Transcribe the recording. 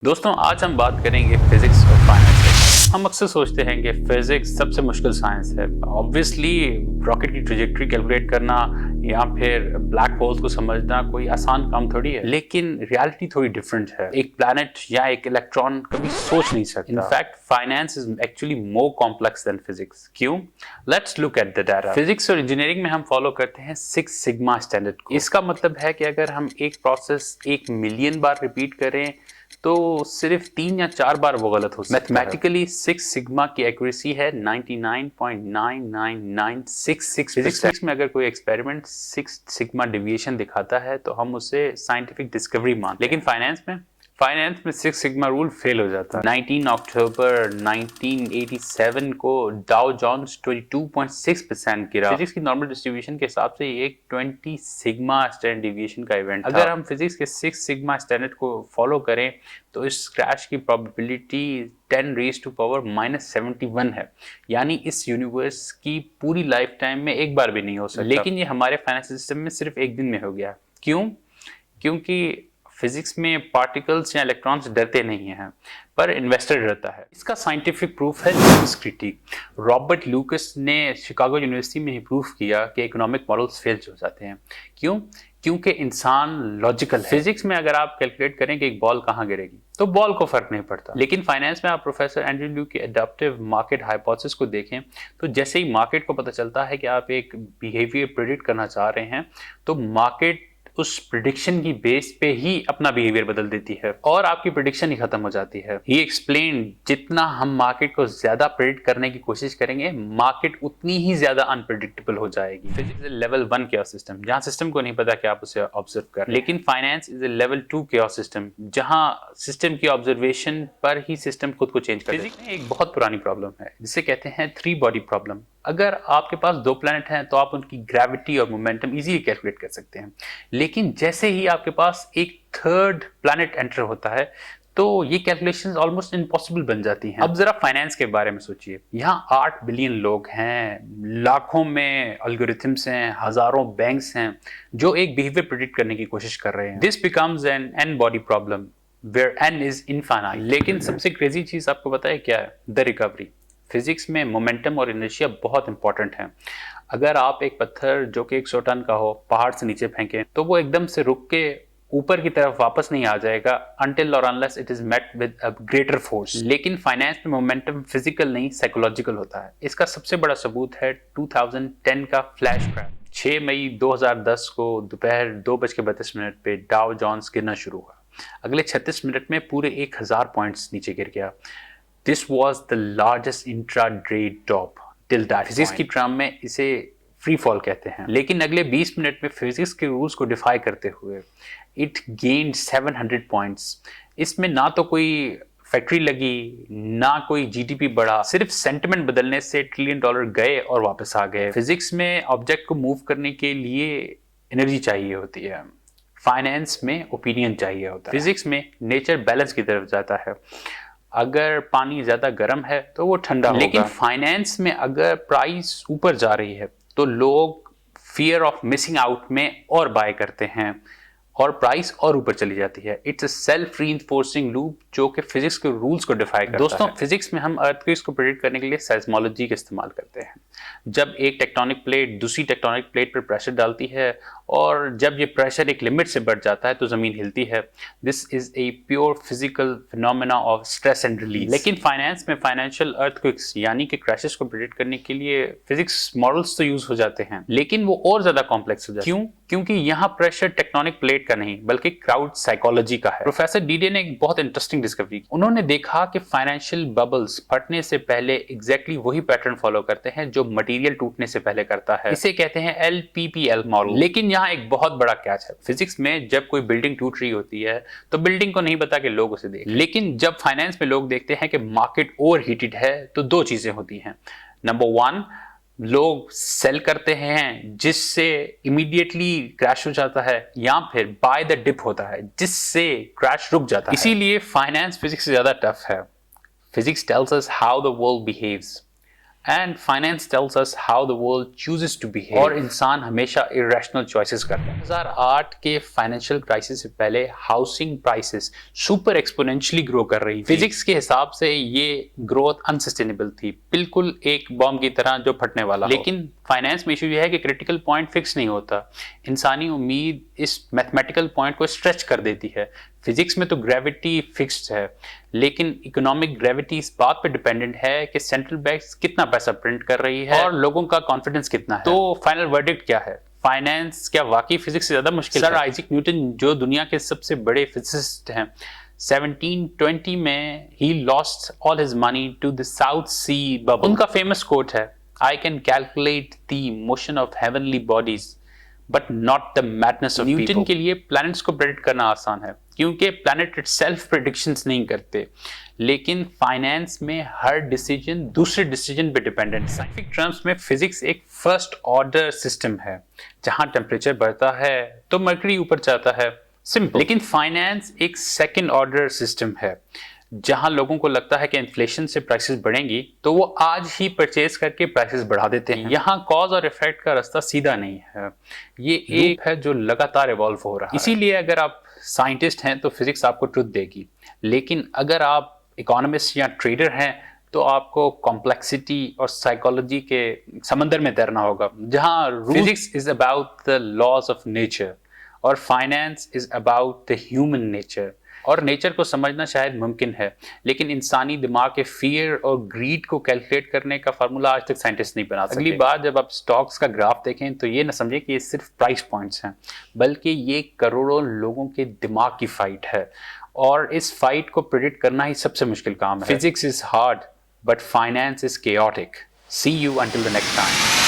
दोस्तों आज हम बात करेंगे फिजिक्स और फाइनेंस की। हम अक्सर सोचते हैं कि फिजिक्स सबसे मुश्किल साइंस है। ऑब्वियसली रॉकेट की ट्रेजेक्टरी कैलकुलेट करना या फिर ब्लैक होल्स को समझना कोई आसान काम थोड़ी है, लेकिन रियलिटी थोड़ी डिफरेंट है। एक प्लैनेट या एक इलेक्ट्रॉन कभी सोच नहीं सकता। In fact finance is actually more complex than physics. क्यों? Let's look at the data. Physics और इंजीनियरिंग में हम फॉलो करते हैं 6 सिग्मा स्टैंडर्ड को। इसका मतलब है कि अगर हम एक प्रोसेस 1 मिलियन बार रिपीट करें तो सिर्फ 3 या 4 बार वो गलत हो सकता है। मैथमेटिकली 6 सिग्मा की एक्यूरेसी है 99.999666। फिजिक्स में अगर कोई एक्सपेरिमेंट 6 सिग्मा डिविएशन दिखाता है तो हम उसे साइंटिफिक डिस्कवरी मानते हैं। लेकिन फाइनेंस में 6 सिग्मा रूल फेल हो जाता है। 19 अक्टूबर 1987 को डाउ जोन्स 22.6% गिरा। फिजिक्स की नॉर्मल डिस्ट्रीब्यूशन के हिसाब से ये एक 20 सिग्मा स्टैंडर्ड डिविएशन का इवेंट था। अगर हम फिजिक्स के 6 सिग्मा स्टैंडर्ड को फॉलो करें तो इस क्रैश की प्रोबेबिलिटी 10⁻⁻71 है। यानी इस यूनिवर्स की पूरी लाइफ टाइम में एक बार भी नहीं हो सकता। लेकिन ये हमारे फाइनेंस सिस्टम में सिर्फ एक दिन में हो गया। क्यों? क्योंकि फिजिक्स में पार्टिकल्स या इलेक्ट्रॉन्स डरते नहीं हैं, पर इन्वेस्टर डरता है। इसका साइंटिफिक प्रूफ है लूकस क्रिटिक। रॉबर्ट लूकस ने शिकागो यूनिवर्सिटी में ही प्रूफ किया कि इकोनॉमिक मॉडल्स फेल हो जाते हैं। क्यों? क्योंकि इंसान लॉजिकल है। फिजिक्स में अगर आप कैलकुलेट करें कि एक बॉल कहाँ गिरेगी तो बॉल को फर्क नहीं पड़ता। लेकिन फाइनेंस में आप प्रोफेसर एंड्रयू ल्यू की एडाप्टिव मार्केट हाइपोथेसिस को देखें तो जैसे ही मार्केट को पता चलता है कि आप एक बिहेवियर प्रेडिक्ट करना चाह रहे हैं तो मार्केट उस प्रिडिक्शन की बेस पे ही अपना बिहेवियर बदल देती है और आपकी प्रिडिक्शन ही खत्म हो जाती है। ही एक्सप्लेन जितना हम मार्केट को ज्यादा प्रेडिक्ट करने की कोशिश करेंगे मार्केट उतनी ही ज्यादा अनप्रेडिक्टेबल हो जाएगी। Physics is level 1 chaos system जहां सिस्टम को नहीं पता कि आप उसे ऑब्जर्व कर रहे हैं। लेकिन finance is a level 2 chaos system जहां सिस्टम की ऑब्जर्वेशन पर ही सिस्टम खुद को चेंज कर देता है। फिजिक्स में एक बहुत पुरानी प्रॉब्लम है जिसे कहते हैं 3 बॉडी प्रॉब्लम। अगर आपके पास 2 प्लैनेट हैं तो आप उनकी ग्रेविटी और मोमेंटम इजीली कैलकुलेट कर सकते हैं। लेकिन जैसे ही आपके पास एक थर्ड प्लैनेट एंटर होता है तो ये कैलकुलेशंस ऑलमोस्ट इम्पॉसिबल बन जाती हैं। अब जरा फाइनेंस के बारे में सोचिए। यहाँ 8 बिलियन लोग हैं, लाखों में एल्गोरिथम्स हैं, हजारों बैंक्स हैं जो एक बिहेवियर प्रेडिक्ट करने की कोशिश कर रहे हैं। This becomes an N body problem where N is infinite. लेकिन सबसे क्रेजी चीज आपको पता है क्या है? The recovery. फिजिक्स में मोमेंटम और इनर्शिया बहुत इंपॉर्टेंट है। अगर आप एक पत्थर जो कि 100 टन का हो पहाड़ से नीचे फेंकें तो वो एकदम से रुक के ऊपर की तरफ वापस नहीं आ जाएगा until or unless it is met with a greater force। लेकिन फाइनेंस में मोमेंटम फिजिकल नहीं साइकोलॉजिकल होता है। इसका सबसे बड़ा सबूत है 2010 का फ्लैश क्रैश। 6 मई 2010 को दोपहर 2:32 पे डाउ जोन्स गिरना शुरू हुआ। अगले 36 मिनट में पूरे 1000 पॉइंट्स नीचे गिर गया। This was the largest intraday drop till that point। Physics की टर्म में इसे फ्री फॉल कहते हैं। लेकिन अगले 20 मिनट में फिजिक्स के रूल्स को डिफाई करते हुए इट गेन्ड 700 पॉइंट्स। इसमें ना तो कोई फैक्ट्री लगी ना कोई जीडीपी बढ़ा, सिर्फ सेंटिमेंट बदलने से $1 ट्रिलियन गए और वापस आ गए। फिजिक्स में ऑब्जेक्ट को मूव करने के लिए एनर्जी चाहिए होती है, फाइनेंस में ओपिनियन चाहिए होता है। फिजिक्स में नेचर बैलेंस की तरफ जाता है। अगर पानी ज्यादा गर्म है तो वो ठंडा होगा। लेकिन फाइनेंस में अगर प्राइस ऊपर जा रही है तो लोग फियर ऑफ मिसिंग आउट में और बाय करते हैं और प्राइस और ऊपर चली जाती है। It's a self reinforcing loop जो कि फिजिक्स के रूल्स को डिफाई करता है। दोस्तों फिजिक्स में हम अर्थक्वेक्स को प्रेडिक्ट करने के लिए सेस्मोलॉजी का इस्तेमाल करते हैं। जब एक टेक्टोनिक प्लेट दूसरी टेक्टोनिक प्लेट पर प्रेशर डालती है और जब ये प्रेशर एक लिमिट से बढ़ जाता है तो जमीन हिलती है। This is a pure physical phenomena of stress and release. लेकिन फाइनेंस में फाइनेंशियल अर्थक्वेक्स यानी कि क्रैशेस को प्रेडिक्ट करने के लिए फिजिक्स मॉडल्स तो यूज हो जाते हैं लेकिन वो और ज्यादा कॉम्प्लेक्स हो जाते हैं। क्यों? क्योंकि यहाँ प्रेशर टेक्टोनिक प्लेट का नहीं बल्कि क्राउड साइकोलॉजी का है। प्रोफेसर डीडे ने एक बहुत इंटरेस्टिंग डिस्कवरी की। उन्होंने देखा कि फाइनेंशियल बबल्स फटने से पहले एग्जैक्टली वही पैटर्न फॉलो करते हैं जो मटेरियल टूटने से पहले करता है। इसे कहते हैं LPPL मॉडल। लेकिन यहाँ एक बहुत बड़ा कैच है। फिजिक्स में जब कोई बिल्डिंग टूट रही होती है तो बिल्डिंग को नहीं पता कि लोग उसे देख। लेकिन जब फाइनेंस में लोग देखते हैं कि मार्केट ओवर हीटेड है तो 2 चीजें होती हैं। नंबर 1, लोग सेल करते हैं जिससे इमीडिएटली क्रैश हो जाता है या फिर बाय द डिप होता है जिससे क्रैश रुक जाता है। इसीलिए फाइनेंस फिजिक्स से ज्यादा टफ है। Physics tells us how the world behaves, and finance tells us how the world chooses to behave, और इंसान हमेशा इरेशनल चॉइसेस करता है। 2008 के फाइनेंशियल क्राइसिस से पहले housing prices super exponentially grow कर रही थी। फिजिक्स के हिसाब से ये ग्रोथ अनसस्टेनेबल थी, बिल्कुल एक बॉम्ब की तरह जो फटने वाला। लेकिन फाइनेंस में इशू यह है कि क्रिटिकल पॉइंट फिक्स नहीं होता। इंसानी उम्मीद इस मैथमेटिकल पॉइंट को स्ट्रेच कर देती है। फिजिक्स में तो ग्रेविटी फिक्स्ड है, लेकिन इकोनॉमिक ग्रेविटी इस बात पे डिपेंडेंट है कि सेंट्रल बैंक्स कितना पैसा प्रिंट कर रही है और लोगों का कॉन्फिडेंस कितना है। तो फाइनल वर्डिक्ट क्या है? फाइनेंस क्या वाकई फिजिक्स से ज्यादा मुश्किल है? सर आइजैक न्यूटन, जो दुनिया के सबसे बड़े फिजिसिस्ट हैं, 1720 में ही lost all his money to the South Sea bubble. उनका फेमस कोट है, I can calculate the motion of heavenly bodies but not the madness of people. Newton के लिए प्लैनेट्स को प्रेडिक्ट करना आसान है क्योंकि प्लैनेट इटसेल्फ प्रेडिक्शंस नहीं करते, लेकिन फाइनेंस में हर डिसीजन दूसरे डिसीजन पे डिपेंडेंट है। साइंटिफिक टर्म्स में फिजिक्स एक फर्स्ट ऑर्डर सिस्टम है, जहां टेम्परेचर बढ़ता है तो मर्करी ऊपर जाता है, सिंपल। लेकिन फाइनेंस एक सेकेंड ऑर्डर सिस्टम है, जहां लोगों को लगता है कि इन्फ्लेशन से प्राइसेस बढ़ेंगी तो वो आज ही परचेज करके प्राइसेस बढ़ा देते हैं। यहाँ कॉज और इफेक्ट का रास्ता सीधा नहीं है, ये एक है जो लगातार इवॉल्व हो रहा है। इसीलिए अगर आप साइंटिस्ट हैं तो फिजिक्स आपको ट्रुथ देगी, लेकिन अगर आप इकोनॉमिस्ट या ट्रेडर हैं तो आपको कॉम्प्लेक्सिटी और साइकोलॉजी के समंदर में तैरना होगा, जहां physics is about the laws of nature और finance is about the human nature. और नेचर को समझना शायद मुमकिन है, लेकिन इंसानी दिमाग के फियर और ग्रीड को कैलकुलेट करने का फार्मूला आज तक साइंटिस्ट नहीं बना सके। अगली बार जब आप स्टॉक्स का ग्राफ देखें तो ये ना समझें कि ये सिर्फ प्राइस पॉइंट्स हैं, बल्कि ये करोड़ों लोगों के दिमाग की फाइट है, और इस फाइट को प्रेडिक्ट करना ही सबसे मुश्किल काम है। Physics is hard but finance is chaotic. See you until the next time.